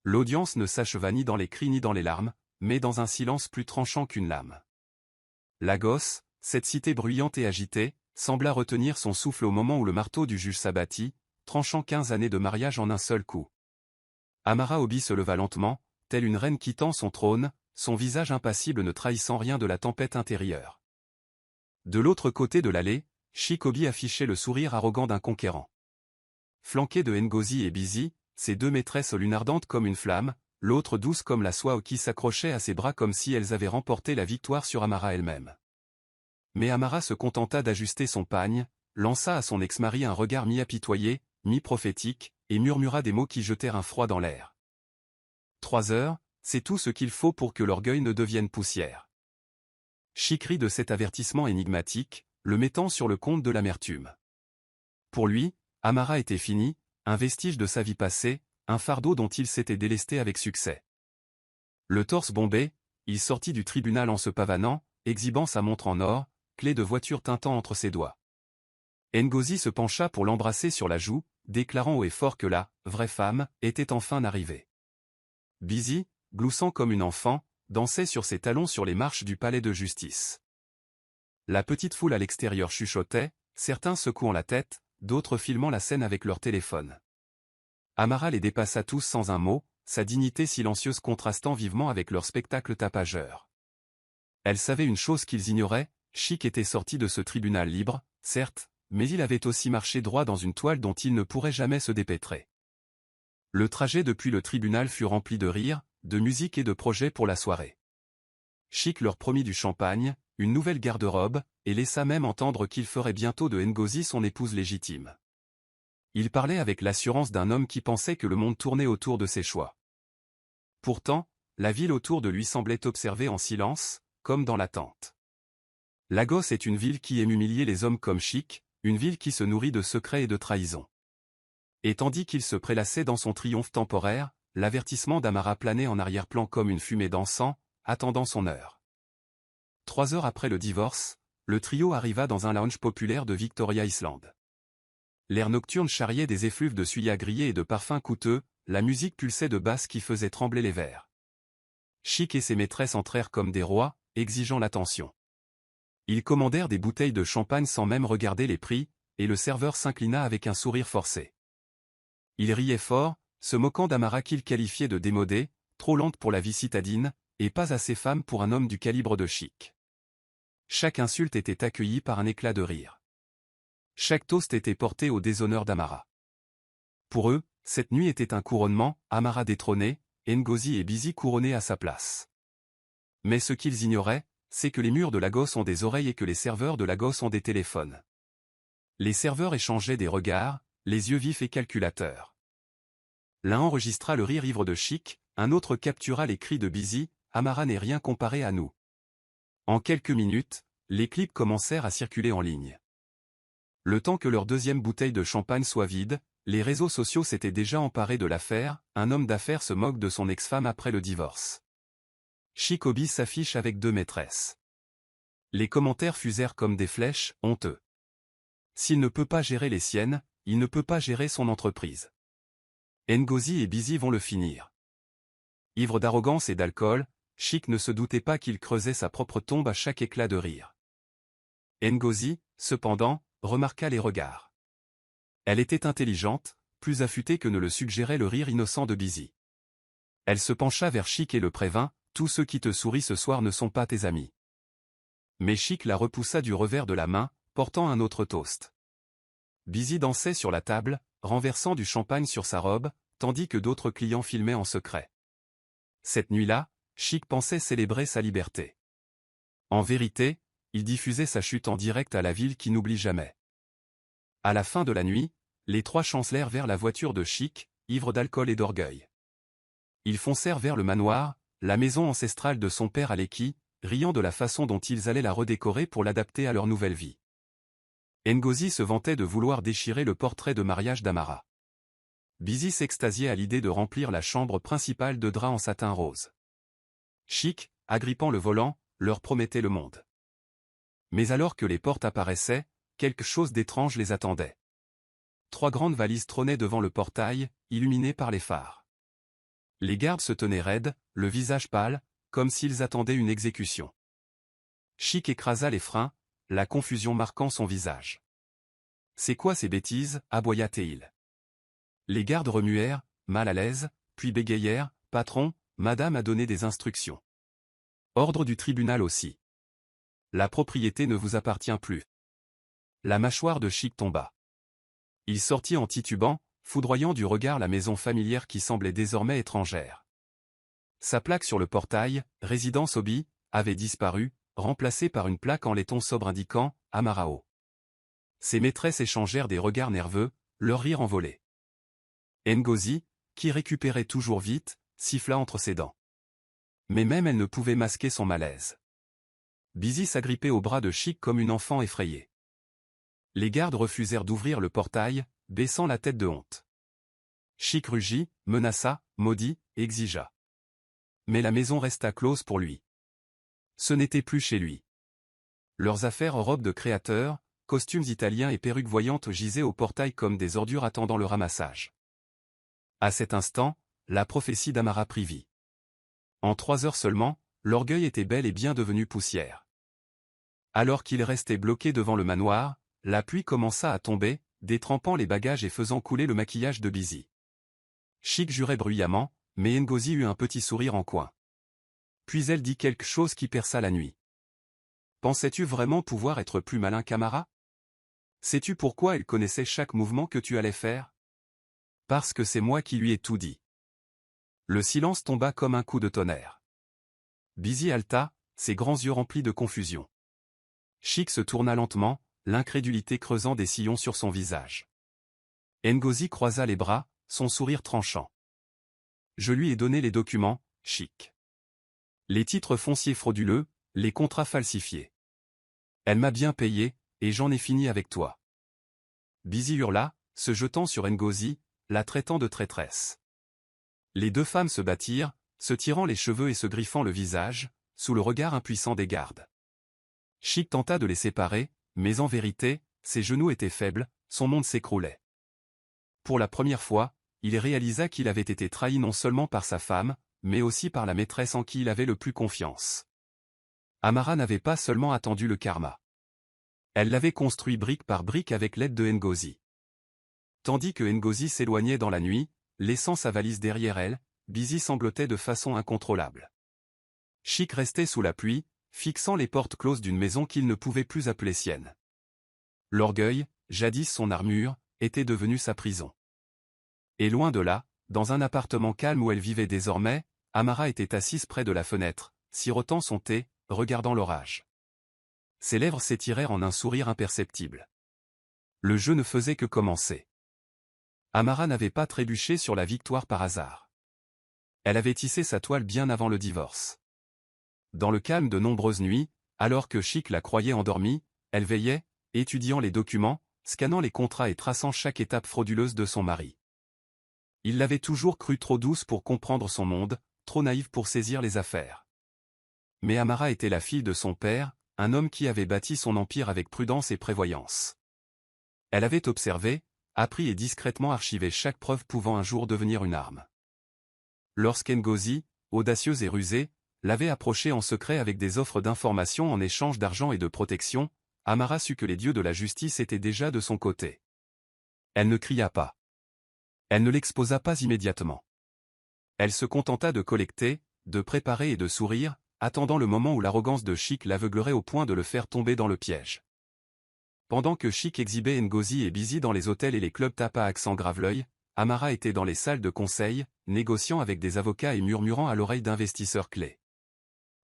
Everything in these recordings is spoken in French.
L'audience ne s'acheva ni dans les cris ni dans les larmes, mais dans un silence plus tranchant qu'une lame. Lagos, cette cité bruyante et agitée, sembla retenir son souffle au moment où le marteau du juge s'abattit, tranchant 15 années de mariage en un seul coup. Amara Obi se leva lentement, telle une reine quittant son trône, son visage impassible ne trahissant rien de la tempête intérieure. De l'autre côté de l'allée, Sheik Obi affichait le sourire arrogant d'un conquérant. Flanqué de Ngozi et Busy, ses deux maîtresses l'une ardente comme une flamme, l'autre douce comme la soie qui s'accrochait à ses bras comme si elles avaient remporté la victoire sur Amara elle-même. Mais Amara se contenta d'ajuster son pagne, lança à son ex-mari un regard mi-apitoyé, mi-prophétique, et murmura des mots qui jetèrent un froid dans l'air. 3 heures, c'est tout ce qu'il faut pour que l'orgueil ne devienne poussière. Sheik rit de cet avertissement énigmatique, le mettant sur le compte de l'amertume. Pour lui, Amara était fini, un vestige de sa vie passée, un fardeau dont il s'était délesté avec succès. Le torse bombé, il sortit du tribunal en se pavanant, exhibant sa montre en or, clé de voiture tintant entre ses doigts. Ngozi se pencha pour l'embrasser sur la joue, déclarant haut et fort que la vraie femme était enfin arrivée. Busy, gloussant comme une enfant, dansait sur ses talons sur les marches du palais de justice. La petite foule à l'extérieur chuchotait, certains secouant la tête, d'autres filmant la scène avec leur téléphone. Amara les dépassa tous sans un mot, sa dignité silencieuse contrastant vivement avec leur spectacle tapageur. Elle savait une chose qu'ils ignoraient, Sheik était sorti de ce tribunal libre, certes, mais il avait aussi marché droit dans une toile dont il ne pourrait jamais se dépêtrer. Le trajet depuis le tribunal fut rempli de rires, de musique et de projets pour la soirée. Sheik leur promit du champagne, une nouvelle garde-robe, et laissa même entendre qu'il ferait bientôt de Ngozi son épouse légitime. Il parlait avec l'assurance d'un homme qui pensait que le monde tournait autour de ses choix. Pourtant, la ville autour de lui semblait observer en silence, comme dans l'attente. Lagos est une ville qui aime humilier les hommes comme Sheik, une ville qui se nourrit de secrets et de trahisons. Et tandis qu'il se prélassait dans son triomphe temporaire, l'avertissement d'Amara planait en arrière-plan comme une fumée d'encens, attendant son heure. 3 heures après le divorce, le trio arriva dans un lounge populaire de Victoria Island. L'air nocturne charriait des effluves de suya grillée et de parfums coûteux, la musique pulsait de basses qui faisaient trembler les verres. Sheik et ses maîtresses entrèrent comme des rois, exigeant l'attention. Ils commandèrent des bouteilles de champagne sans même regarder les prix, et le serveur s'inclina avec un sourire forcé. Il riait fort, se moquant d'Amara qu'il qualifiait de démodée, trop lente pour la vie citadine, et pas assez femme pour un homme du calibre de Sheik. Chaque insulte était accueillie par un éclat de rire. Chaque toast était porté au déshonneur d'Amara. Pour eux, cette nuit était un couronnement, Amara détrônée, Ngozi et Busy couronnés à sa place. Mais ce qu'ils ignoraient, c'est que les murs de Lagos ont des oreilles et que les serveurs de Lagos ont des téléphones. Les serveurs échangeaient des regards, les yeux vifs et calculateurs. L'un enregistra le rire ivre de Sheik, un autre captura les cris de Busy, Amara n'est rien comparé à nous. En quelques minutes, les clips commencèrent à circuler en ligne. Le temps que leur deuxième bouteille de champagne soit vide, les réseaux sociaux s'étaient déjà emparés de l'affaire, un homme d'affaires se moque de son ex-femme après le divorce. Sheik Obi s'affiche avec 2 maîtresses. Les commentaires fusèrent comme des flèches, honteux. S'il ne peut pas gérer les siennes, il ne peut pas gérer son entreprise. Ngozi et Busy vont le finir. Ivre d'arrogance et d'alcool, Sheik ne se doutait pas qu'il creusait sa propre tombe à chaque éclat de rire. Ngozi, cependant, remarqua les regards. Elle était intelligente, plus affûtée que ne le suggérait le rire innocent de Busy. Elle se pencha vers Sheik et le prévint, « Tous ceux qui te sourient ce soir ne sont pas tes amis. » Mais Sheik la repoussa du revers de la main, portant un autre toast. Busy dansait sur la table, renversant du champagne sur sa robe, tandis que d'autres clients filmaient en secret. Cette nuit-là, Sheik pensait célébrer sa liberté. En vérité, il diffusait sa chute en direct à la ville qui n'oublie jamais. À la fin de la nuit, les 3 chancelèrent vers la voiture de Sheik, ivres d'alcool et d'orgueil. Ils foncèrent vers le manoir, la maison ancestrale de son père Aleki, riant de la façon dont ils allaient la redécorer pour l'adapter à leur nouvelle vie. Ngozi se vantait de vouloir déchirer le portrait de mariage d'Amara. Busy s'extasiait à l'idée de remplir la chambre principale de draps en satin rose. Sheik, agrippant le volant, leur promettait le monde. Mais alors que les portes apparaissaient, quelque chose d'étrange les attendait. 3 grandes valises trônaient devant le portail, illuminées par les phares. Les gardes se tenaient raides, le visage pâle, comme s'ils attendaient une exécution. Chic écrasa les freins, la confusion marquant son visage. « C'est quoi ces bêtises » aboya-t-il. Les gardes remuèrent, mal à l'aise, puis bégayèrent, « Patron, madame a donné des instructions. » Ordre du tribunal aussi. La propriété ne vous appartient plus. La mâchoire de Chic tomba. Il sortit en titubant, foudroyant du regard la maison familière qui semblait désormais étrangère. Sa plaque sur le portail, « Résidence Obi », avait disparu, remplacée par une plaque en laiton sobre indiquant « Amarao ». Ses maîtresses échangèrent des regards nerveux, leur rire envolé. Ngozi, qui récupérait toujours vite, siffla entre ses dents. Mais même elle ne pouvait masquer son malaise. Busy s'agrippait au bras de Chic comme une enfant effrayée. Les gardes refusèrent d'ouvrir le portail, baissant la tête de honte. Chic rugit, menaça, maudit, exigea. Mais la maison resta close pour lui. Ce n'était plus chez lui. Leurs affaires en robe de créateur, costumes italiens et perruques voyantes gisaient au portail comme des ordures attendant le ramassage. À cet instant, la prophétie d'Amara prit vie. En 3 heures seulement, l'orgueil était bel et bien devenu poussière. Alors qu'il restait bloqué devant le manoir, la pluie commença à tomber, détrempant les bagages et faisant couler le maquillage de Busy. Chic jurait bruyamment, mais Ngozi eut un petit sourire en coin. Puis elle dit quelque chose qui perça la nuit. « Pensais-tu vraiment pouvoir être plus malin qu'Amara ? Sais-tu pourquoi elle connaissait chaque mouvement que tu allais faire ? Parce que c'est moi qui lui ai tout dit. » Le silence tomba comme un coup de tonnerre. Busy haleta, ses grands yeux remplis de confusion. Chic se tourna lentement, l'incrédulité creusant des sillons sur son visage. Ngozi croisa les bras, son sourire tranchant. « Je lui ai donné les documents, Chic. Les titres fonciers frauduleux, les contrats falsifiés. Elle m'a bien payé, et j'en ai fini avec toi. » Busy hurla, se jetant sur Ngozi, la traitant de traîtresse. Les 2 femmes se battirent, se tirant les cheveux et se griffant le visage, sous le regard impuissant des gardes. Chic tenta de les séparer, mais en vérité, ses genoux étaient faibles, son monde s'écroulait. Pour la première fois, il réalisa qu'il avait été trahi non seulement par sa femme, mais aussi par la maîtresse en qui il avait le plus confiance. Amara n'avait pas seulement attendu le karma. Elle l'avait construit brique par brique avec l'aide de Ngozi. Tandis que Ngozi s'éloignait dans la nuit, laissant sa valise derrière elle, Busy sanglotait de façon incontrôlable. Chic restait sous la pluie, fixant les portes closes d'une maison qu'il ne pouvait plus appeler sienne. L'orgueil, jadis son armure, était devenu sa prison. Et loin de là, dans un appartement calme où elle vivait désormais, Amara était assise près de la fenêtre, sirotant son thé, regardant l'orage. Ses lèvres s'étirèrent en un sourire imperceptible. Le jeu ne faisait que commencer. Amara n'avait pas trébuché sur la victoire par hasard. Elle avait tissé sa toile bien avant le divorce. Dans le calme de nombreuses nuits, alors que Chic la croyait endormie, elle veillait, étudiant les documents, scannant les contrats et traçant chaque étape frauduleuse de son mari. Il l'avait toujours crue trop douce pour comprendre son monde, trop naïve pour saisir les affaires. Mais Amara était la fille de son père, un homme qui avait bâti son empire avec prudence et prévoyance. Elle avait observé, appris et discrètement archivé chaque preuve pouvant un jour devenir une arme. Lorsqu'Ngozi, audacieuse et rusée, l'avait approchée en secret avec des offres d'informations en échange d'argent et de protection, Amara sut que les dieux de la justice étaient déjà de son côté. Elle ne cria pas. Elle ne l'exposa pas immédiatement. Elle se contenta de collecter, de préparer et de sourire, attendant le moment où l'arrogance de Chic l'aveuglerait au point de le faire tomber dans le piège. Pendant que Chic exhibait Ngozi et Busy dans les hôtels et les clubs tapas à accent grave l'œil, Amara était dans les salles de conseil, négociant avec des avocats et murmurant à l'oreille d'investisseurs clés.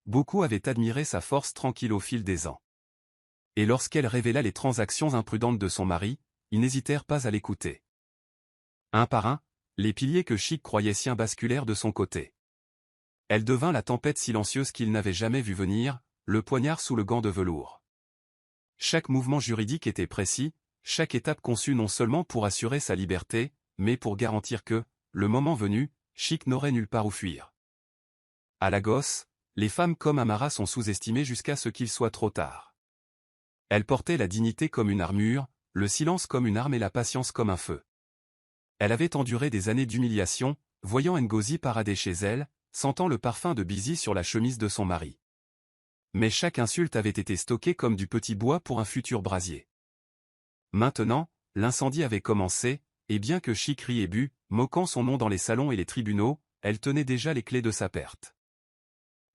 Beaucoup avaient admiré sa force tranquille au fil des ans. Et lorsqu'elle révéla les transactions imprudentes de son mari, ils n'hésitèrent pas à l'écouter. Un par un, les piliers que Chic croyait siens basculèrent de son côté. Elle devint la tempête silencieuse qu'il n'avait jamais vue venir, le poignard sous le gant de velours. Chaque mouvement juridique était précis, chaque étape conçue non seulement pour assurer sa liberté, mais pour garantir que, le moment venu, Chic n'aurait nulle part où fuir. À Lagos, les femmes comme Amara sont sous-estimées jusqu'à ce qu'il soit trop tard. Elle portait la dignité comme une armure, le silence comme une arme et la patience comme un feu. Elle avait enduré des années d'humiliation, voyant Ngozi parader chez elle, sentant le parfum de Busy sur la chemise de son mari. Mais chaque insulte avait été stockée comme du petit bois pour un futur brasier. Maintenant, l'incendie avait commencé, et bien que Chic rit et but, moquant son nom dans les salons et les tribunaux, elle tenait déjà les clés de sa perte.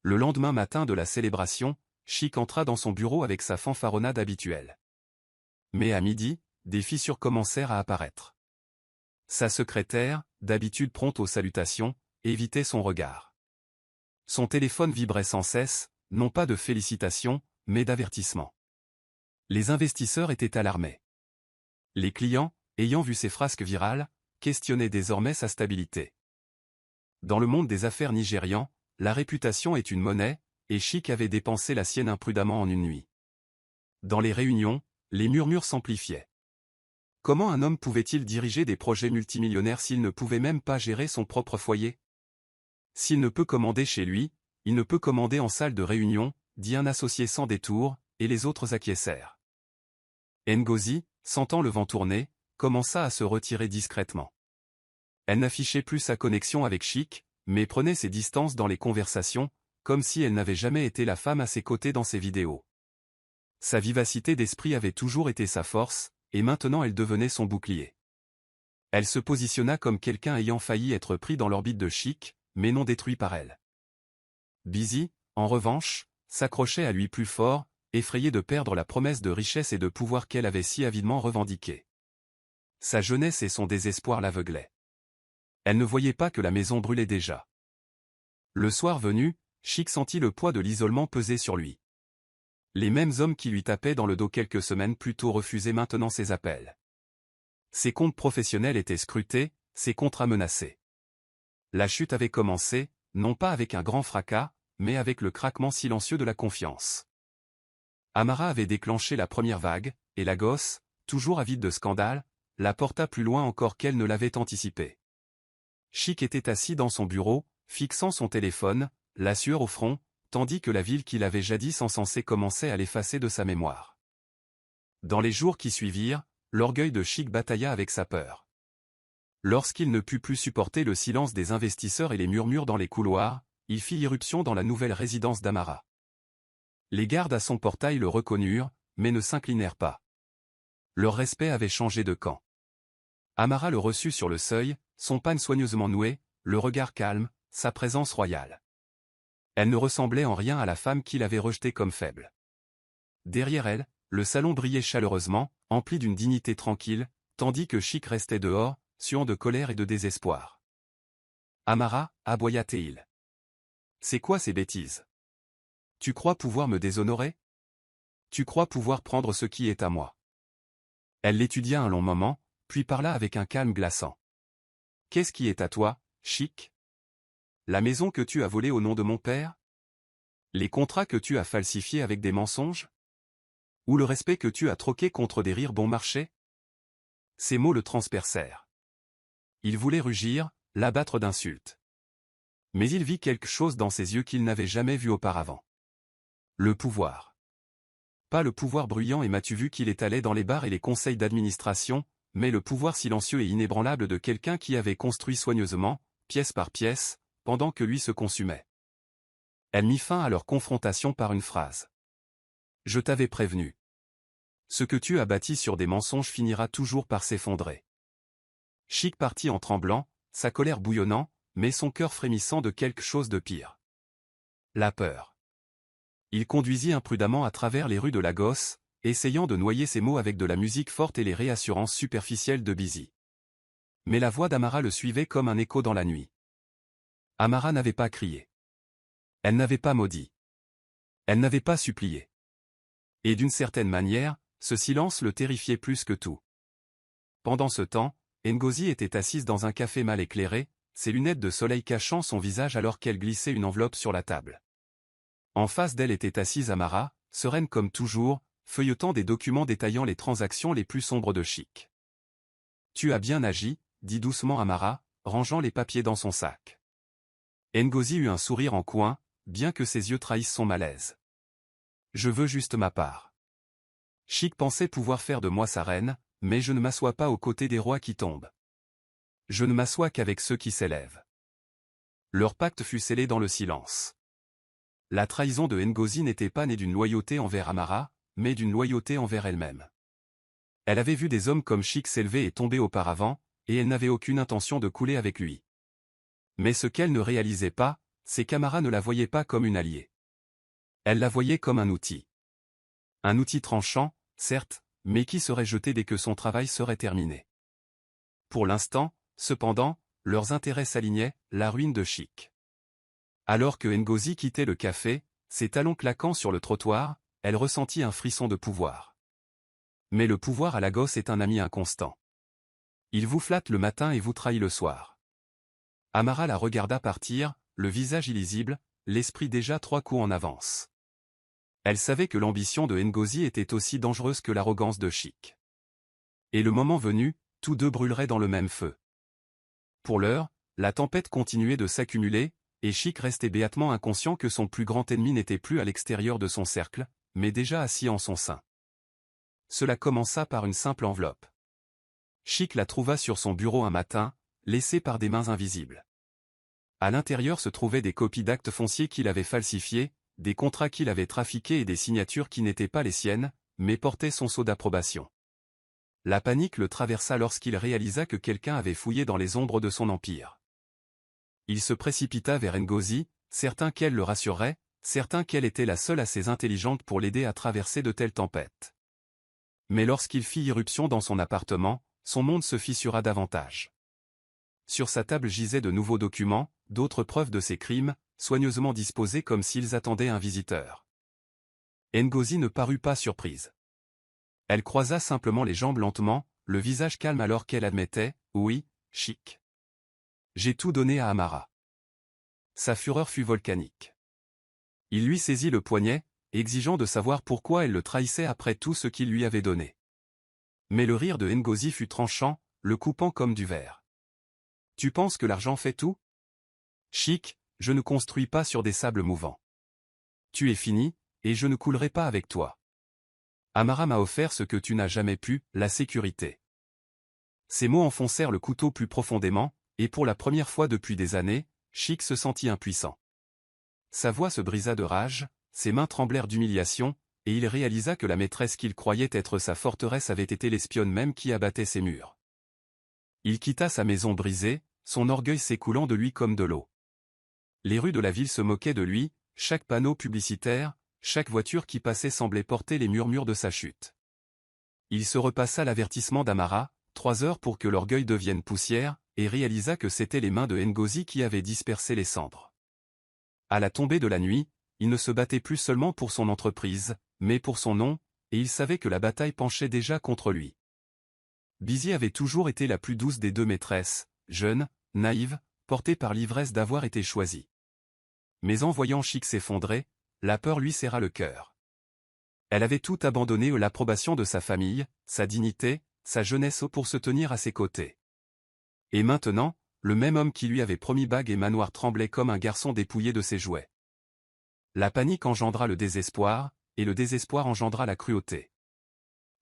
Le lendemain matin de la célébration, Chic entra dans son bureau avec sa fanfaronnade habituelle. Mais à midi, des fissures commencèrent à apparaître. Sa secrétaire, d'habitude prompte aux salutations, évitait son regard. Son téléphone vibrait sans cesse, non pas de félicitations, mais d'avertissements. Les investisseurs étaient alarmés. Les clients, ayant vu ses frasques virales, questionnaient désormais sa stabilité. Dans le monde des affaires nigérian, la réputation est une monnaie, et Chic avait dépensé la sienne imprudemment en une nuit. Dans les réunions, les murmures s'amplifiaient. Comment un homme pouvait-il diriger des projets multimillionnaires s'il ne pouvait même pas gérer son propre foyer? S'il ne peut commander chez lui, il ne peut commander en salle de réunion, dit un associé sans détour, et les autres acquiescèrent. Ngozi, sentant le vent tourner, commença à se retirer discrètement. Elle n'affichait plus sa connexion avec Chic, mais prenait ses distances dans les conversations, comme si elle n'avait jamais été la femme à ses côtés dans ses vidéos. Sa vivacité d'esprit avait toujours été sa force, et maintenant elle devenait son bouclier. Elle se positionna comme quelqu'un ayant failli être pris dans l'orbite de Chic, mais non détruit par elle. Busy, en revanche, s'accrochait à lui plus fort, effrayée de perdre la promesse de richesse et de pouvoir qu'elle avait si avidement revendiquée. Sa jeunesse et son désespoir l'aveuglaient. Elle ne voyait pas que la maison brûlait déjà. Le soir venu, Chic sentit le poids de l'isolement peser sur lui. Les mêmes hommes qui lui tapaient dans le dos quelques semaines plus tôt refusaient maintenant ses appels. Ses comptes professionnels étaient scrutés, ses contrats menacés. La chute avait commencé, non pas avec un grand fracas, mais avec le craquement silencieux de la confiance. Amara avait déclenché la première vague, et la gosse, toujours avide de scandale, la porta plus loin encore qu'elle ne l'avait anticipé. Chic était assis dans son bureau, fixant son téléphone, la sueur au front, tandis que la ville qu'il avait jadis encensée commençait à l'effacer de sa mémoire. Dans les jours qui suivirent, l'orgueil de Chic batailla avec sa peur. Lorsqu'il ne put plus supporter le silence des investisseurs et les murmures dans les couloirs, il fit irruption dans la nouvelle résidence d'Amara. Les gardes à son portail le reconnurent, mais ne s'inclinèrent pas. Leur respect avait changé de camp. Amara le reçut sur le seuil, son pagne soigneusement noué, le regard calme, sa présence royale. Elle ne ressemblait en rien à la femme qu'il avait rejetée comme faible. Derrière elle, le salon brillait chaleureusement, empli d'une dignité tranquille, tandis que Chic restait dehors, suant de colère et de désespoir. Amara, aboya Théil. C'est quoi ces bêtises? Tu crois pouvoir me déshonorer? Tu crois pouvoir prendre ce qui est à moi? Elle l'étudia un long moment, puis parla avec un calme glaçant. Qu'est-ce qui est à toi, Chic? La maison que tu as volée au nom de mon père? Les contrats que tu as falsifiés avec des mensonges? Ou le respect que tu as troqué contre des rires bon marché? Ces mots le transpercèrent. Il voulait rugir, l'abattre d'insultes. Mais il vit quelque chose dans ses yeux qu'il n'avait jamais vu auparavant. Le pouvoir. Pas le pouvoir bruyant et m'as-tu vu qu'il étalait dans les bars et les conseils d'administration, mais le pouvoir silencieux et inébranlable de quelqu'un qui avait construit soigneusement, pièce par pièce, pendant que lui se consumait. Elle mit fin à leur confrontation par une phrase. Je t'avais prévenu. Ce que tu as bâti sur des mensonges finira toujours par s'effondrer. Chic partit en tremblant, sa colère bouillonnant, mais son cœur frémissant de quelque chose de pire. La peur. Il conduisit imprudemment à travers les rues de Lagos, essayant de noyer ses mots avec de la musique forte et les réassurances superficielles de Busy. Mais la voix d'Amara le suivait comme un écho dans la nuit. Amara n'avait pas crié. Elle n'avait pas maudit. Elle n'avait pas supplié. Et d'une certaine manière, ce silence le terrifiait plus que tout. Pendant ce temps, Ngozi était assise dans un café mal éclairé, ses lunettes de soleil cachant son visage alors qu'elle glissait une enveloppe sur la table. En face d'elle était assise Amara, sereine comme toujours, feuilletant des documents détaillant les transactions les plus sombres de Chic. Tu as bien agi, dit doucement Amara, rangeant les papiers dans son sac. Ngozi eut un sourire en coin, bien que ses yeux trahissent son malaise. Je veux juste ma part. Chic pensait pouvoir faire de moi sa reine, mais je ne m'assois pas aux côtés des rois qui tombent. Je ne m'assois qu'avec ceux qui s'élèvent. Leur pacte fut scellé dans le silence. La trahison de Ngozi n'était pas née d'une loyauté envers Amara, mais d'une loyauté envers elle-même. Elle avait vu des hommes comme Chic s'élever et tomber auparavant, et elle n'avait aucune intention de couler avec lui. Mais ce qu'elle ne réalisait pas, c'est qu'Amara ne la voyait pas comme une alliée. Elle la voyait comme un outil. Un outil tranchant, certes, mais qui serait jeté dès que son travail serait terminé. Pour l'instant, cependant, leurs intérêts s'alignaient, la ruine de Chic. Alors que Ngozi quittait le café, ses talons claquant sur le trottoir, elle ressentit un frisson de pouvoir. Mais le pouvoir à Lagos est un ami inconstant. Il vous flatte le matin et vous trahit le soir. Amara la regarda partir, le visage illisible, l'esprit déjà 3 coups en avance. Elle savait que l'ambition de Ngozi était aussi dangereuse que l'arrogance de Chic. Et le moment venu, tous deux brûleraient dans le même feu. Pour l'heure, la tempête continuait de s'accumuler, et Chic restait béatement inconscient que son plus grand ennemi n'était plus à l'extérieur de son cercle, mais déjà assis en son sein. Cela commença par une simple enveloppe. Chic la trouva sur son bureau un matin, laissée par des mains invisibles. À l'intérieur se trouvaient des copies d'actes fonciers qu'il avait falsifiés, des contrats qu'il avait trafiqués et des signatures qui n'étaient pas les siennes, mais portaient son sceau d'approbation. La panique le traversa lorsqu'il réalisa que quelqu'un avait fouillé dans les ombres de son empire. Il se précipita vers Ngozi, certain qu'elle le rassurerait, certain qu'elle était la seule assez intelligente pour l'aider à traverser de telles tempêtes. Mais lorsqu'il fit irruption dans son appartement, son monde se fissura davantage. Sur sa table gisaient de nouveaux documents, d'autres preuves de ses crimes, soigneusement disposés comme s'ils attendaient un visiteur. Ngozi ne parut pas surprise. Elle croisa simplement les jambes lentement, le visage calme alors qu'elle admettait, « Oui, Chic. J'ai tout donné à Amara. » Sa fureur fut volcanique. Il lui saisit le poignet, exigeant de savoir pourquoi elle le trahissait après tout ce qu'il lui avait donné. Mais le rire de Ngozi fut tranchant, le coupant comme du verre. « Tu penses que l'argent fait tout? Chic, je ne construis pas sur des sables mouvants. Tu es fini, et je ne coulerai pas avec toi. Amara m'a offert ce que tu n'as jamais pu, la sécurité. » Ces mots enfoncèrent le couteau plus profondément, et pour la première fois depuis des années, Chic se sentit impuissant. Sa voix se brisa de rage, ses mains tremblèrent d'humiliation, et il réalisa que la maîtresse qu'il croyait être sa forteresse avait été l'espionne même qui abattait ses murs. Il quitta sa maison brisée, son orgueil s'écoulant de lui comme de l'eau. Les rues de la ville se moquaient de lui, chaque panneau publicitaire, chaque voiture qui passait semblait porter les murmures de sa chute. Il se repassa l'avertissement d'Amara, 3 heures pour que l'orgueil devienne poussière, et réalisa que c'étaient les mains de Ngozi qui avaient dispersé les cendres. À la tombée de la nuit, il ne se battait plus seulement pour son entreprise, mais pour son nom, et il savait que la bataille penchait déjà contre lui. Busy avait toujours été la plus douce des deux maîtresses, jeune, naïve, portée par l'ivresse d'avoir été choisie. Mais en voyant Chic s'effondrer, la peur lui serra le cœur. Elle avait tout abandonné à l'approbation de sa famille, sa dignité, sa jeunesse pour se tenir à ses côtés. Et maintenant, le même homme qui lui avait promis bague et manoir tremblait comme un garçon dépouillé de ses jouets. La panique engendra le désespoir, et le désespoir engendra la cruauté.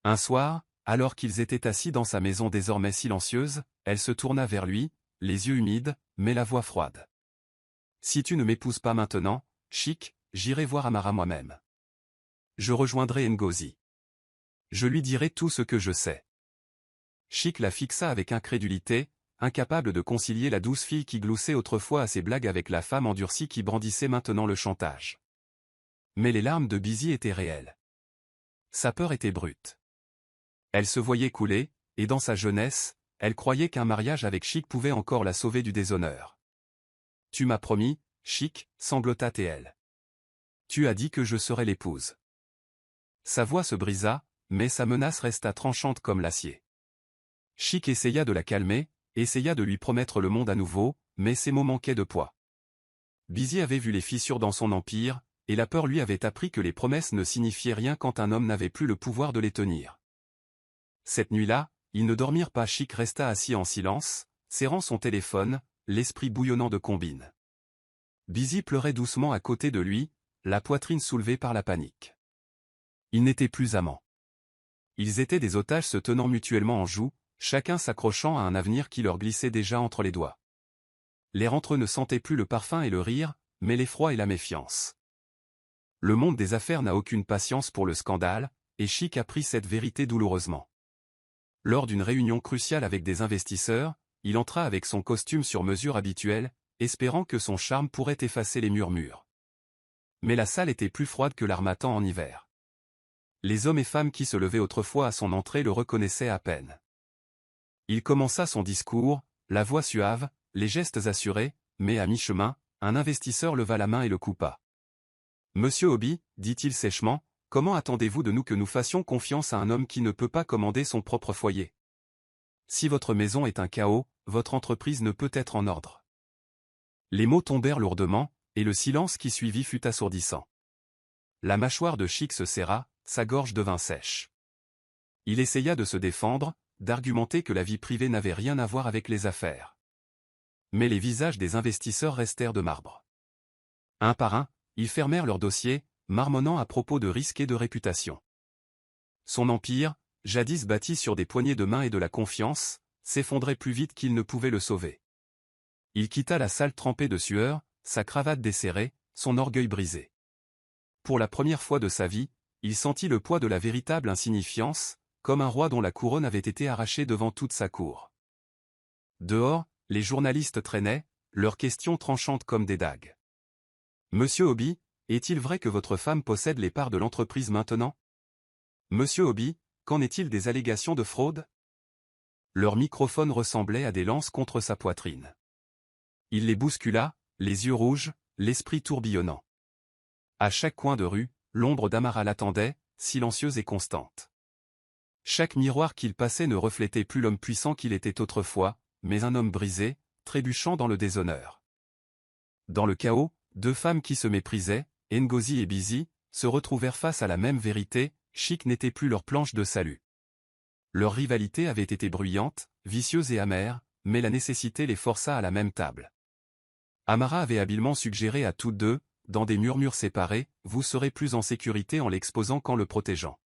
Un soir, alors qu'ils étaient assis dans sa maison désormais silencieuse, elle se tourna vers lui, les yeux humides, mais la voix froide. « Si tu ne m'épouses pas maintenant, Chic, j'irai voir Amara moi-même. Je rejoindrai Ngozi. Je lui dirai tout ce que je sais. » Chic la fixa avec incrédulité, incapable de concilier la douce fille qui gloussait autrefois à ses blagues avec la femme endurcie qui brandissait maintenant le chantage. Mais les larmes de Busy étaient réelles. Sa peur était brute. Elle se voyait couler, et dans sa jeunesse, elle croyait qu'un mariage avec Chic pouvait encore la sauver du déshonneur. « Tu m'as promis, Chic, sanglota-t-elle. Tu as dit que je serais l'épouse. » Sa voix se brisa, mais sa menace resta tranchante comme l'acier. Chic essaya de la calmer, essaya de lui promettre le monde à nouveau, mais ses mots manquaient de poids. Busy avait vu les fissures dans son empire, et la peur lui avait appris que les promesses ne signifiaient rien quand un homme n'avait plus le pouvoir de les tenir. Cette nuit-là, ils ne dormirent pas. Chic resta assis en silence, serrant son téléphone, l'esprit bouillonnant de combine. Busy pleurait doucement à côté de lui, la poitrine soulevée par la panique. Ils n'étaient plus amants. Ils étaient des otages se tenant mutuellement en joue, chacun s'accrochant à un avenir qui leur glissait déjà entre les doigts. L'air entre eux ne sentait plus le parfum et le rire, mais l'effroi et la méfiance. Le monde des affaires n'a aucune patience pour le scandale, et Chic apprit cette vérité douloureusement. Lors d'une réunion cruciale avec des investisseurs, il entra avec son costume sur mesure habituel, espérant que son charme pourrait effacer les murmures. Mais la salle était plus froide que l'harmattan en hiver. Les hommes et femmes qui se levaient autrefois à son entrée le reconnaissaient à peine. Il commença son discours, la voix suave, les gestes assurés, mais à mi-chemin, un investisseur leva la main et le coupa. « Monsieur Hobby, dit-il sèchement, comment attendez-vous de nous que nous fassions confiance à un homme qui ne peut pas commander son propre foyer? Si votre maison est un chaos, votre entreprise ne peut être en ordre. » Les mots tombèrent lourdement, et le silence qui suivit fut assourdissant. La mâchoire de Chic se serra, sa gorge devint sèche. Il essaya de se défendre, d'argumenter que la vie privée n'avait rien à voir avec les affaires. Mais les visages des investisseurs restèrent de marbre. Un par un, ils fermèrent leurs dossiers, marmonnant à propos de risques et de réputation. Son empire, jadis bâti sur des poignées de main et de la confiance, s'effondrait plus vite qu'il ne pouvait le sauver. Il quitta la salle trempé de sueur, sa cravate desserrée, son orgueil brisé. Pour la première fois de sa vie, il sentit le poids de la véritable insignifiance, comme un roi dont la couronne avait été arrachée devant toute sa cour. Dehors, les journalistes traînaient, leurs questions tranchantes comme des dagues. « Monsieur Hobby, est-il vrai que votre femme possède les parts de l'entreprise maintenant? Monsieur Hobby, qu'en est-il des allégations de fraude ?» Leurs microphones ressemblaient à des lances contre sa poitrine. Il les bouscula, les yeux rouges, l'esprit tourbillonnant. À chaque coin de rue, l'ombre d'Amara l'attendait, silencieuse et constante. Chaque miroir qu'il passait ne reflétait plus l'homme puissant qu'il était autrefois, mais un homme brisé, trébuchant dans le déshonneur. Dans le chaos, deux femmes qui se méprisaient, Ngozi et Busy, se retrouvèrent face à la même vérité, Chic n'était plus leur planche de salut. Leur rivalité avait été bruyante, vicieuse et amère, mais la nécessité les força à la même table. Amara avait habilement suggéré à toutes deux, dans des murmures séparés, « Vous serez plus en sécurité en l'exposant qu'en le protégeant. »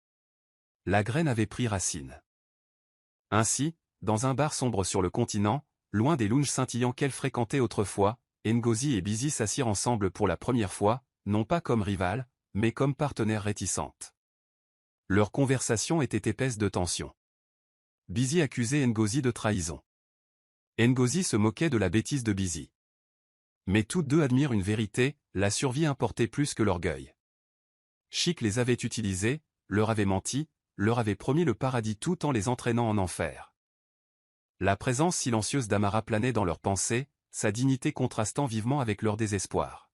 La graine avait pris racine. Ainsi, dans un bar sombre sur le continent, loin des lounges scintillants qu'elle fréquentait autrefois, Ngozi et Busy s'assirent ensemble pour la première fois, non pas comme rivales, mais comme partenaires réticentes. Leur conversation était épaisse de tension. Busy accusait Ngozi de trahison. Ngozi se moquait de la bêtise de Busy. Mais toutes deux admirent une vérité, la survie importait plus que l'orgueil. Chic les avait utilisés, leur avait menti, leur avait promis le paradis tout en les entraînant en enfer. La présence silencieuse d'Amara planait dans leurs pensées, sa dignité contrastant vivement avec leur désespoir.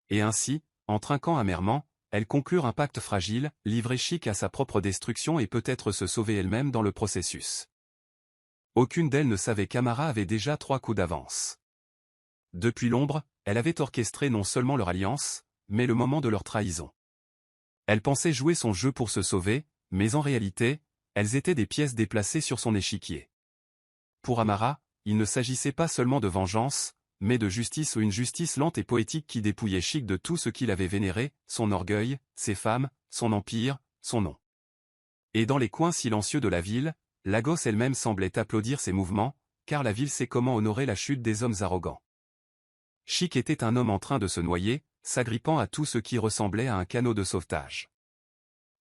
Et ainsi, en trinquant amèrement, elles conclurent un pacte fragile, livrer Chic à sa propre destruction et peut-être se sauver elle-même dans le processus. Aucune d'elles ne savait qu'Amara avait déjà 3 coups d'avance. Depuis l'ombre, elle avait orchestré non seulement leur alliance, mais le moment de leur trahison. Elle pensait jouer son jeu pour se sauver, mais en réalité, elles étaient des pièces déplacées sur son échiquier. Pour Amara, il ne s'agissait pas seulement de vengeance, mais de justice ou une justice lente et poétique qui dépouillait Chic de tout ce qu'il avait vénéré, son orgueil, ses femmes, son empire, son nom. Et dans les coins silencieux de la ville, Lagos elle-même semblait applaudir ses mouvements, car la ville sait comment honorer la chute des hommes arrogants. Chic était un homme en train de se noyer, s'agrippant à tout ce qui ressemblait à un canot de sauvetage.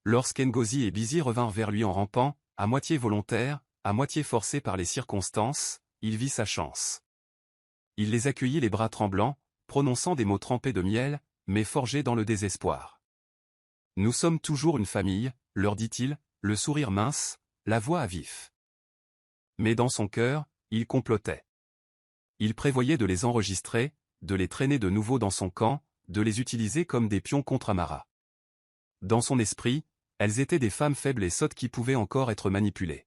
Lorsqu'Ngozi et Busy revinrent vers lui en rampant, à moitié volontaires, à moitié forcés par les circonstances, il vit sa chance. Il les accueillit les bras tremblants, prononçant des mots trempés de miel, mais forgés dans le désespoir. « Nous sommes toujours une famille, leur dit-il, le sourire mince, la voix à vif. Mais dans son cœur, il complotait. Il prévoyait de les enregistrer, de les traîner de nouveau dans son camp, de les utiliser comme des pions contre Amara. Dans son esprit, elles étaient des femmes faibles et sottes qui pouvaient encore être manipulées.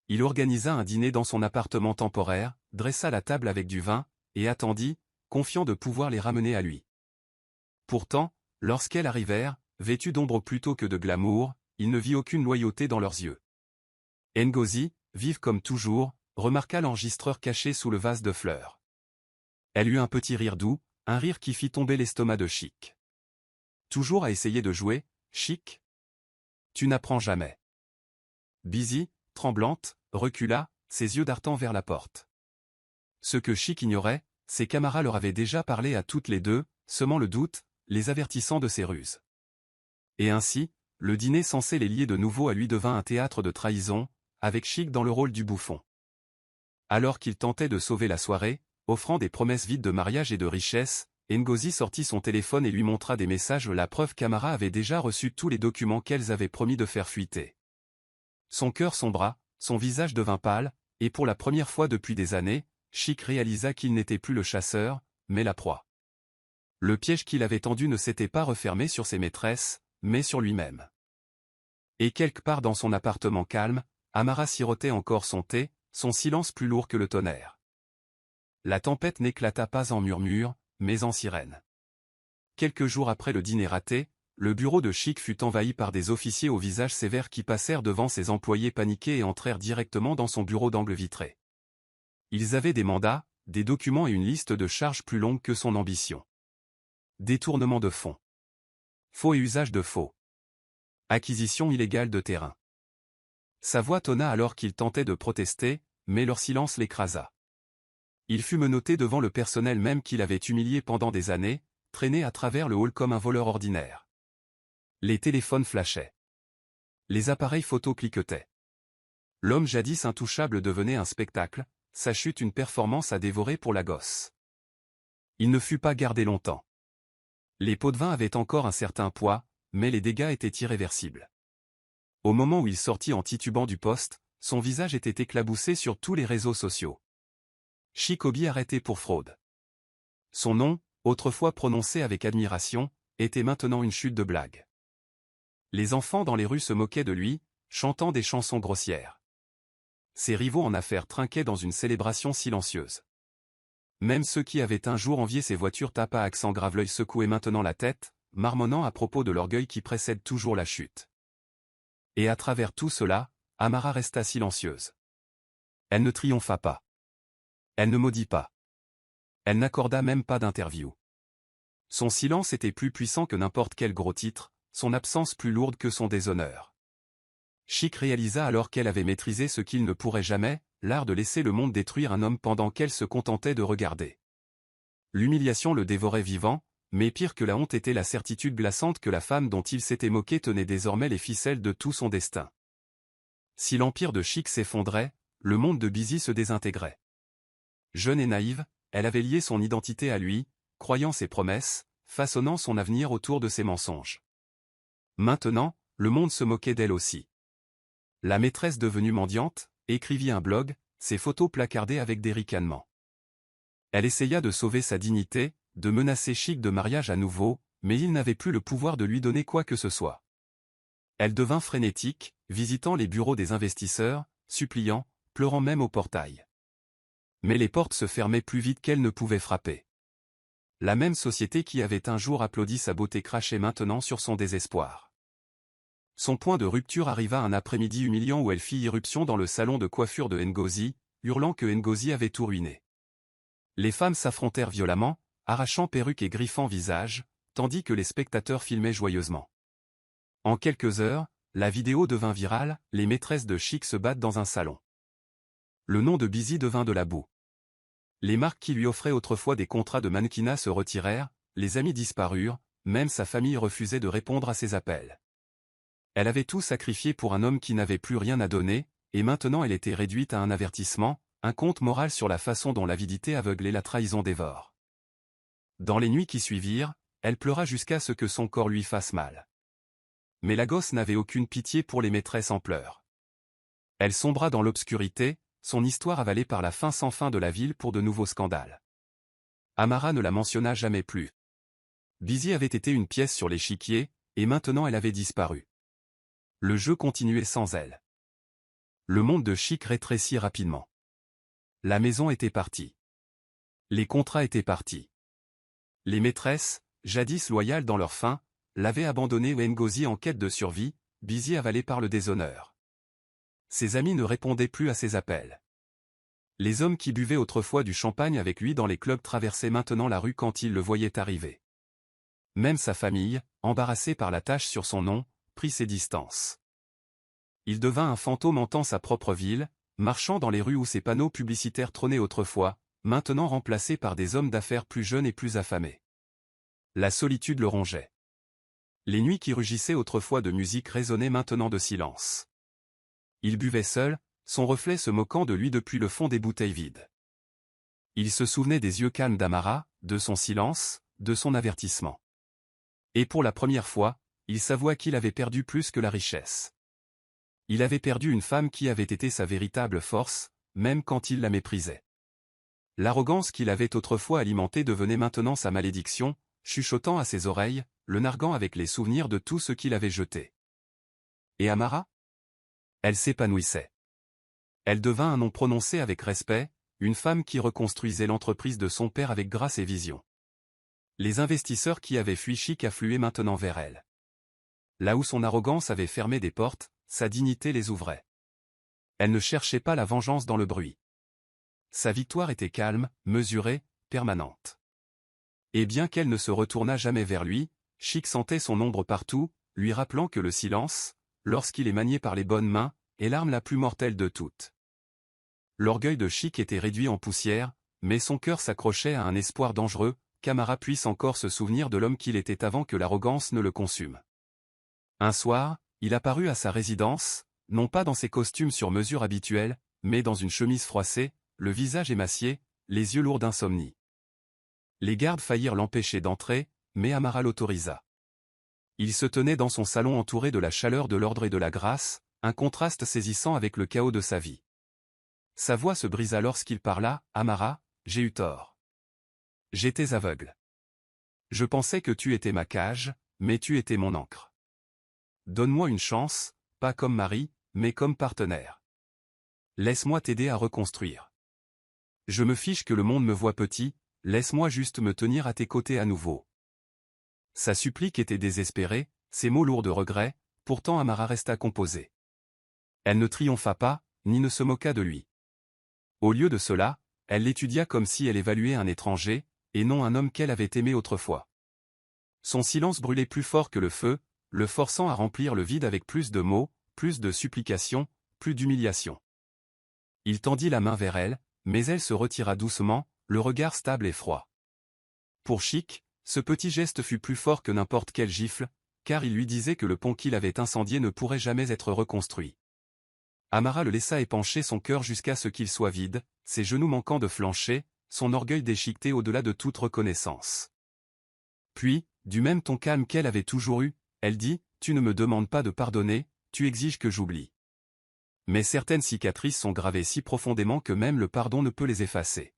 Il organisa un dîner dans son appartement temporaire, dressa la table avec du vin, et attendit, confiant de pouvoir les ramener à lui. Pourtant, lorsqu'elles arrivèrent, vêtues d'ombre plutôt que de glamour, il ne vit aucune loyauté dans leurs yeux. Ngozi, vive comme toujours, remarqua l'enregistreur caché sous le vase de fleurs. Elle eut un petit rire doux, un rire qui fit tomber l'estomac de Chic. Toujours à essayer de jouer, Chic? Tu n'apprends jamais. Busy, tremblante, recula, ses yeux dartant vers la porte. Ce que Chic ignorait, c'est qu'Amara leur avait déjà parlé à toutes les deux, semant le doute, les avertissant de ses ruses. Et ainsi, le dîner censé les lier de nouveau à lui devint un théâtre de trahison, avec Chic dans le rôle du bouffon. Alors qu'il tentait de sauver la soirée, offrant des promesses vides de mariage et de richesse, Ngozi sortit son téléphone et lui montra des messages, la preuve qu'Amara avait déjà reçu tous les documents qu'elles avaient promis de faire fuiter. Son cœur sombra, son visage devint pâle, et pour la première fois depuis des années, Chic réalisa qu'il n'était plus le chasseur, mais la proie. Le piège qu'il avait tendu ne s'était pas refermé sur ses maîtresses, mais sur lui-même. Et quelque part dans son appartement calme, Amara sirotait encore son thé, son silence plus lourd que le tonnerre. La tempête n'éclata pas en murmures, mais en sirène. Quelques jours après le dîner raté, le bureau de Chic fut envahi par des officiers au visage sévère qui passèrent devant ses employés paniqués et entrèrent directement dans son bureau d'angle vitré. Ils avaient des mandats, des documents et une liste de charges plus longue que son ambition. Détournement de fonds. Faux et usage de faux. Acquisition illégale de terrain. Sa voix tonna alors qu'il tentait de protester, mais leur silence l'écrasa. Il fut menotté devant le personnel même qu'il avait humilié pendant des années, traîné à travers le hall comme un voleur ordinaire. Les téléphones flashaient. Les appareils photo cliquetaient. L'homme jadis intouchable devenait un spectacle, sa chute une performance à dévorer pour la gosse. Il ne fut pas gardé longtemps. Les pots de vin avaient encore un certain poids, mais les dégâts étaient irréversibles. Au moment où il sortit en titubant du poste, son visage était éclaboussé sur tous les réseaux sociaux. Chic Obi arrêté pour fraude. Son nom, autrefois prononcé avec admiration, était maintenant une chute de blague. Les enfants dans les rues se moquaient de lui, chantant des chansons grossières. Ses rivaux en affaires trinquaient dans une célébration silencieuse. Même ceux qui avaient un jour envié ses voitures tape à accent grave l'œil secouaient maintenant la tête, marmonnant à propos de l'orgueil qui précède toujours la chute. Et à travers tout cela, Amara resta silencieuse. Elle ne triompha pas. Elle ne maudit pas. Elle n'accorda même pas d'interview. Son silence était plus puissant que n'importe quel gros titre, son absence plus lourde que son déshonneur. Chic réalisa alors qu'elle avait maîtrisé ce qu'il ne pourrait jamais, l'art de laisser le monde détruire un homme pendant qu'elle se contentait de regarder. L'humiliation le dévorait vivant, mais pire que la honte était la certitude glaçante que la femme dont il s'était moqué tenait désormais les ficelles de tout son destin. Si l'empire de Chic s'effondrait, le monde de Busy se désintégrait. Jeune et naïve, elle avait lié son identité à lui, croyant ses promesses, façonnant son avenir autour de ses mensonges. Maintenant, le monde se moquait d'elle aussi. La maîtresse devenue mendiante, écrivit un blog, ses photos placardées avec des ricanements. Elle essaya de sauver sa dignité, de menacer Chic de mariage à nouveau, mais il n'avait plus le pouvoir de lui donner quoi que ce soit. Elle devint frénétique, visitant les bureaux des investisseurs, suppliant, pleurant même au portail. Mais les portes se fermaient plus vite qu'elle ne pouvait frapper. La même société qui avait un jour applaudi sa beauté crachait maintenant sur son désespoir. Son point de rupture arriva un après-midi humiliant où elle fit irruption dans le salon de coiffure de Ngozi, hurlant que Ngozi avait tout ruiné. Les femmes s'affrontèrent violemment, arrachant perruques et griffant visage, tandis que les spectateurs filmaient joyeusement. En quelques heures, la vidéo devint virale, les maîtresses de Chic se battent dans un salon. Le nom de Busy devint de la boue. Les marques qui lui offraient autrefois des contrats de mannequinat se retirèrent, les amis disparurent, même sa famille refusait de répondre à ses appels. Elle avait tout sacrifié pour un homme qui n'avait plus rien à donner, et maintenant elle était réduite à un avertissement, un conte moral sur la façon dont l'avidité aveugle et la trahison dévore. Dans les nuits qui suivirent, elle pleura jusqu'à ce que son corps lui fasse mal. Mais la gosse n'avait aucune pitié pour les maîtresses en pleurs. Elle sombra dans l'obscurité, son histoire avalée par la fin sans fin de la ville pour de nouveaux scandales. Amara ne la mentionna jamais plus. Busy avait été une pièce sur l'échiquier, et maintenant elle avait disparu. Le jeu continuait sans elle. Le monde de Chic rétrécit rapidement. La maison était partie. Les contrats étaient partis. Les maîtresses, jadis loyales dans leur fin, l'avaient abandonné Ngozi en quête de survie, Busy avalé par le déshonneur. Ses amis ne répondaient plus à ses appels. Les hommes qui buvaient autrefois du champagne avec lui dans les clubs traversaient maintenant la rue quand ils le voyaient arriver. Même sa famille, embarrassée par la tache sur son nom, prit ses distances. Il devint un fantôme hantant sa propre ville, marchant dans les rues où ses panneaux publicitaires trônaient autrefois, maintenant remplacé par des hommes d'affaires plus jeunes et plus affamés. La solitude le rongeait. Les nuits qui rugissaient autrefois de musique résonnaient maintenant de silence. Il buvait seul, son reflet se moquant de lui depuis le fond des bouteilles vides. Il se souvenait des yeux calmes d'Amara, de son silence, de son avertissement. Et pour la première fois, il s'avoua qu'il avait perdu plus que la richesse. Il avait perdu une femme qui avait été sa véritable force, même quand il la méprisait. L'arrogance qu'il avait autrefois alimentée devenait maintenant sa malédiction, chuchotant à ses oreilles, le narguant avec les souvenirs de tout ce qu'il avait jeté. Et Amara? Elle s'épanouissait. Elle devint un nom prononcé avec respect, une femme qui reconstruisait l'entreprise de son père avec grâce et vision. Les investisseurs qui avaient fui Chic affluaient maintenant vers elle. Là où son arrogance avait fermé des portes, sa dignité les ouvrait. Elle ne cherchait pas la vengeance dans le bruit. Sa victoire était calme, mesurée, permanente. Et bien qu'elle ne se retournât jamais vers lui, Chic sentait son ombre partout, lui rappelant que le silence, lorsqu'il est manié par les bonnes mains, est l'arme la plus mortelle de toutes. L'orgueil de Chic était réduit en poussière, mais son cœur s'accrochait à un espoir dangereux, qu'Amara puisse encore se souvenir de l'homme qu'il était avant que l'arrogance ne le consume. Un soir, il apparut à sa résidence, non pas dans ses costumes sur mesure habituels, mais dans une chemise froissée, le visage émacié, les yeux lourds d'insomnie. Les gardes faillirent l'empêcher d'entrer, mais Amara l'autorisa. Il se tenait dans son salon entouré de la chaleur de l'ordre et de la grâce, un contraste saisissant avec le chaos de sa vie. Sa voix se brisa lorsqu'il parla. « Amara, j'ai eu tort. J'étais aveugle. Je pensais que tu étais ma cage, mais tu étais mon ancre. Donne-moi une chance, pas comme mari, mais comme partenaire. Laisse-moi t'aider à reconstruire. Je me fiche que le monde me voit petit, laisse-moi juste me tenir à tes côtés à nouveau. » Sa supplique était désespérée, ses mots lourds de regret, pourtant Amara resta composée. Elle ne triompha pas, ni ne se moqua de lui. Au lieu de cela, elle l'étudia comme si elle évaluait un étranger, et non un homme qu'elle avait aimé autrefois. Son silence brûlait plus fort que le feu, le forçant à remplir le vide avec plus de mots, plus de supplications, plus d'humiliation. Il tendit la main vers elle, mais elle se retira doucement, le regard stable et froid. Pour Chic, ce petit geste fut plus fort que n'importe quelle gifle, car il lui disait que le pont qu'il avait incendié ne pourrait jamais être reconstruit. Amara le laissa épancher son cœur jusqu'à ce qu'il soit vide, ses genoux manquant de flancher, son orgueil déchiqueté au-delà de toute reconnaissance. Puis, du même ton calme qu'elle avait toujours eu, elle dit, « Tu ne me demandes pas de pardonner, tu exiges que j'oublie. » Mais certaines cicatrices sont gravées si profondément que même le pardon ne peut les effacer.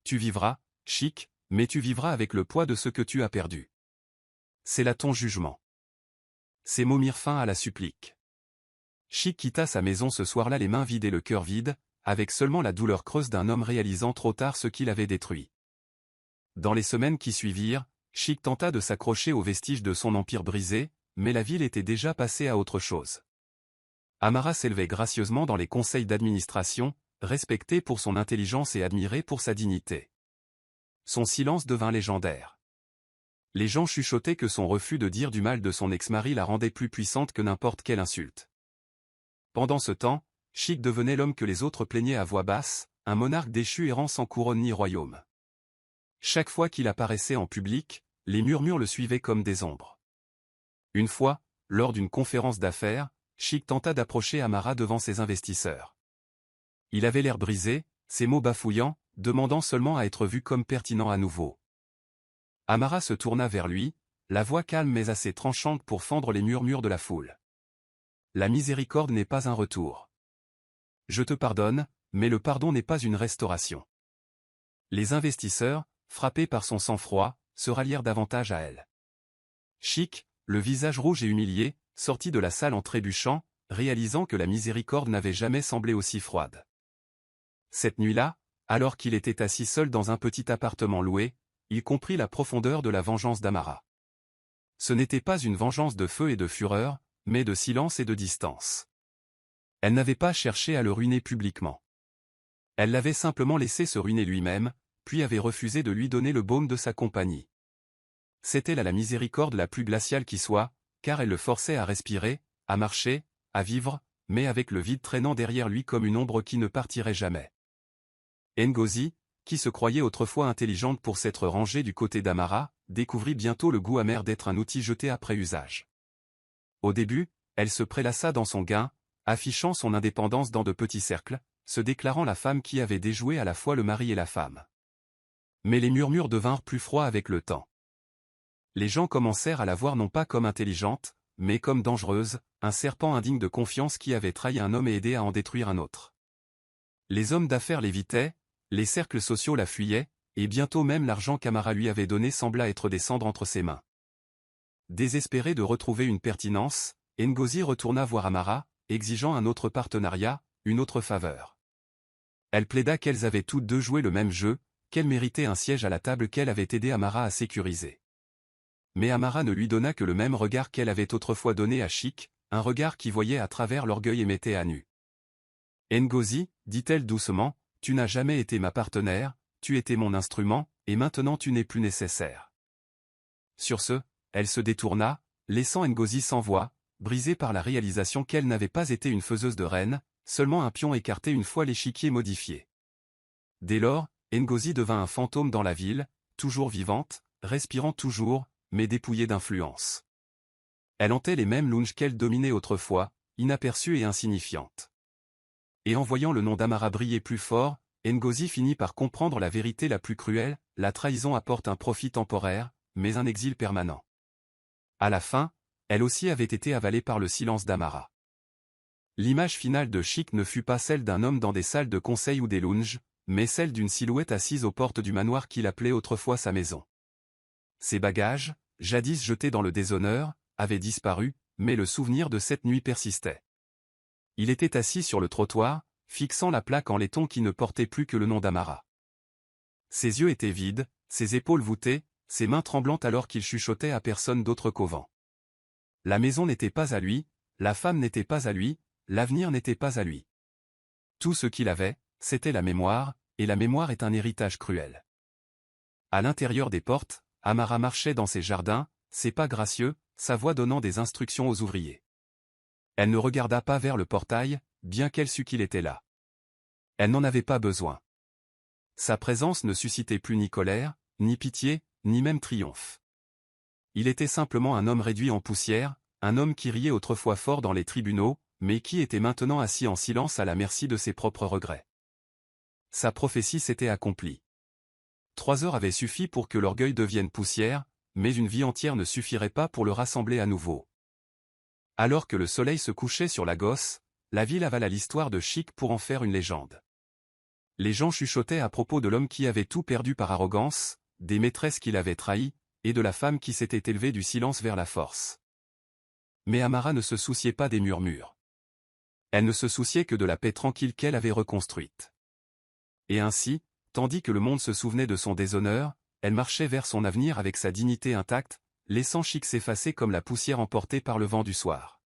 Tu vivras, Chic, mais tu vivras avec le poids de ce que tu as perdu. C'est là ton jugement. Ces mots mirent fin à la supplique. Chic quitta sa maison ce soir-là les mains vides et le cœur vide, avec seulement la douleur creuse d'un homme réalisant trop tard ce qu'il avait détruit. Dans les semaines qui suivirent, Chic tenta de s'accrocher aux vestiges de son empire brisé, mais la ville était déjà passée à autre chose. Amara s'élevait gracieusement dans les conseils d'administration, respectée pour son intelligence et admirée pour sa dignité. Son silence devint légendaire. Les gens chuchotaient que son refus de dire du mal de son ex-mari la rendait plus puissante que n'importe quelle insulte. Pendant ce temps, Chic devenait l'homme que les autres plaignaient à voix basse, un monarque déchu errant sans couronne ni royaume. Chaque fois qu'il apparaissait en public, les murmures le suivaient comme des ombres. Une fois, lors d'une conférence d'affaires, Chic tenta d'approcher Amara devant ses investisseurs. Il avait l'air brisé, ses mots bafouillants, demandant seulement à être vu comme pertinent à nouveau. Amara se tourna vers lui, la voix calme mais assez tranchante pour fendre les murmures de la foule. La miséricorde n'est pas un retour. Je te pardonne, mais le pardon n'est pas une restauration. Les investisseurs, frappés par son sang-froid, se rallièrent davantage à elle. Chic, le visage rouge et humilié, sortit de la salle en trébuchant, réalisant que la miséricorde n'avait jamais semblé aussi froide. Cette nuit-là, alors qu'il était assis seul dans un petit appartement loué, il comprit la profondeur de la vengeance d'Amara. Ce n'était pas une vengeance de feu et de fureur, mais de silence et de distance. Elle n'avait pas cherché à le ruiner publiquement. Elle l'avait simplement laissé se ruiner lui-même, puis avait refusé de lui donner le baume de sa compagnie. C'était là la miséricorde la plus glaciale qui soit, car elle le forçait à respirer, à marcher, à vivre, mais avec le vide traînant derrière lui comme une ombre qui ne partirait jamais. Ngozi, qui se croyait autrefois intelligente pour s'être rangée du côté d'Amara, découvrit bientôt le goût amer d'être un outil jeté après usage. Au début, elle se prélaissa dans son gain, affichant son indépendance dans de petits cercles, se déclarant la femme qui avait déjoué à la fois le mari et la femme. Mais les murmures devinrent plus froids avec le temps. Les gens commencèrent à la voir non pas comme intelligente, mais comme dangereuse, un serpent indigne de confiance qui avait trahi un homme et aidé à en détruire un autre. Les hommes d'affaires l'évitaient, les cercles sociaux la fuyaient, et bientôt même l'argent qu'Amara lui avait donné sembla être des cendres entre ses mains. Désespéré de retrouver une pertinence, Ngozi retourna voir Amara, exigeant un autre partenariat, une autre faveur. Elle plaida qu'elles avaient toutes deux joué le même jeu, qu'elle méritait un siège à la table qu'elle avait aidé Amara à sécuriser. Mais Amara ne lui donna que le même regard qu'elle avait autrefois donné à Chic, un regard qui voyait à travers l'orgueil et mettait à nu. Ngozi, dit-elle doucement, tu n'as jamais été ma partenaire, tu étais mon instrument, et maintenant tu n'es plus nécessaire. Sur ce, elle se détourna, laissant Ngozi sans voix, brisée par la réalisation qu'elle n'avait pas été une faiseuse de reine, seulement un pion écarté une fois l'échiquier modifié. Dès lors, Ngozi devint un fantôme dans la ville, toujours vivante, respirant toujours, mais dépouillée d'influence. Elle hantait les mêmes lounges qu'elle dominait autrefois, inaperçue et insignifiante. Et en voyant le nom d'Amara briller plus fort, Ngozi finit par comprendre la vérité la plus cruelle, la trahison apporte un profit temporaire, mais un exil permanent. À la fin, elle aussi avait été avalée par le silence d'Amara. L'image finale de Chic ne fut pas celle d'un homme dans des salles de conseil ou des lounges, mais celle d'une silhouette assise aux portes du manoir qu'il appelait autrefois sa maison. Ses bagages, jadis jetés dans le déshonneur, avaient disparu, mais le souvenir de cette nuit persistait. Il était assis sur le trottoir, fixant la plaque en laiton qui ne portait plus que le nom d'Amara. Ses yeux étaient vides, ses épaules voûtées, ses mains tremblantes alors qu'il chuchotait à personne d'autre qu'au vent. La maison n'était pas à lui, la femme n'était pas à lui, l'avenir n'était pas à lui. Tout ce qu'il avait, c'était la mémoire, et la mémoire est un héritage cruel. À l'intérieur des portes, Amara marchait dans ses jardins, ses pas gracieux, sa voix donnant des instructions aux ouvriers. Elle ne regarda pas vers le portail, bien qu'elle sût qu'il était là. Elle n'en avait pas besoin. Sa présence ne suscitait plus ni colère, ni pitié, ni même triomphe. Il était simplement un homme réduit en poussière, un homme qui riait autrefois fort dans les tribunaux, mais qui était maintenant assis en silence à la merci de ses propres regrets. Sa prophétie s'était accomplie. 3 heures avaient suffi pour que l'orgueil devienne poussière, mais une vie entière ne suffirait pas pour le rassembler à nouveau. Alors que le soleil se couchait sur Lagos, la ville avala l'histoire de Chic pour en faire une légende. Les gens chuchotaient à propos de l'homme qui avait tout perdu par arrogance, des maîtresses qu'il avait trahies, et de la femme qui s'était élevée du silence vers la force. Mais Amara ne se souciait pas des murmures. Elle ne se souciait que de la paix tranquille qu'elle avait reconstruite. Et ainsi, tandis que le monde se souvenait de son déshonneur, elle marchait vers son avenir avec sa dignité intacte, laissant Chic s'effacer comme la poussière emportée par le vent du soir.